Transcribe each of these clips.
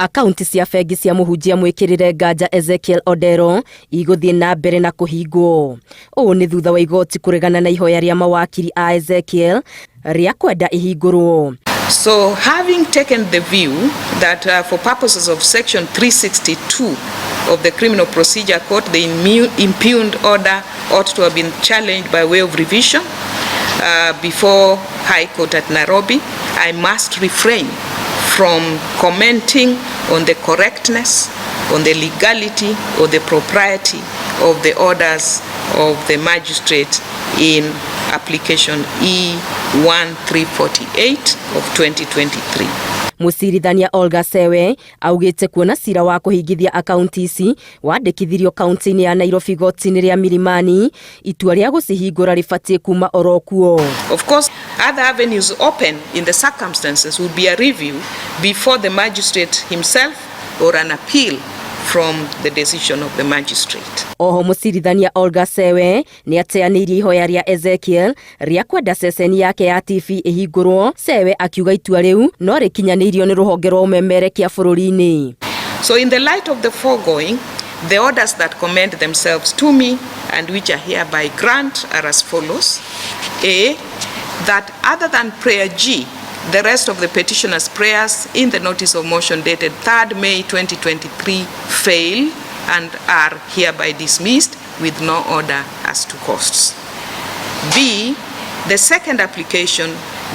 Akaũnti cia bengi cia mũhunjia mwĩkĩrĩre nganja Ezekiel Odero igũthiĩ na mbere na kũhingwo. Ũũ nĩ thutha wa igoti kũregana na ihoya rĩa mawakiri a Ezekiel rĩa kwenda ihingũrwo. So having taken the view that for purposes of section 362 of the Criminal Procedure Code, the impugned order ought to have been challenged by way of revision before High Court at Nairobi, I must refrain from commenting on the correctness, on the legality or the propriety of the orders of the magistrate in application E1348 of 2023. Mũcirithania Olga Sewe augĩte kuona cira wa kũhingithia akaũnti ici wandĩkithirio kaũnti-inĩ ya Nairobi igoti-inĩ rĩa Milimani, itua rĩa gũcihingũra rĩbatiĩ kuma orokuo. Of course, other avenues open in the circumstances would be a review before the magistrate himself or an appeal from the decision of the magistrate. Oho mũcirithania Olga Sewe nĩ ateanĩirie ihoya rĩa Ezekiel rĩa kwenda ceceni yake ya TV ihingũrwo. Sewe akiuga itua rĩu no rĩkinyanĩirio nĩ rũhonge rwa ũmemerekia bũrũri-inĩ. So in the light of the foregoing, the orders that commend themselves to me and which I hereby grant are as follows. A, that other than prayer G, the rest of the petitioner's prayers in the notice of motion dated 3rd May 2023 fail and are hereby dismissed with no order as to costs. B, the second application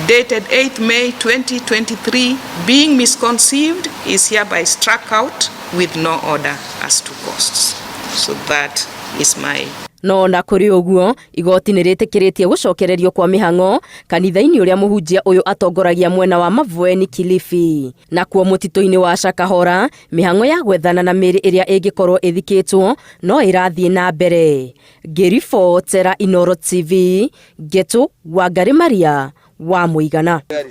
dated 8th May 2023 being misconceived is hereby struck out with no order as to costs. So that is my... No na kũrĩ ũguo, igoti nĩ rĩtĩkĩrĩtie gũcokererio kwa mĩhang'o kanitha-inĩ ũrĩa mũhunjia ũyũ atongoragia mwena wa Mavueni, Kilifi. Nakuo mũtitũ-inĩ wa Shakahora, mĩhang'o ya gwethana na mĩĩrĩ ĩrĩa ĩngĩkorwo ĩthikĩtwo no ĩrathiĩ na mbere. Ngĩribotera Inooro TV, Geto Wangari Maria wa Mũigana.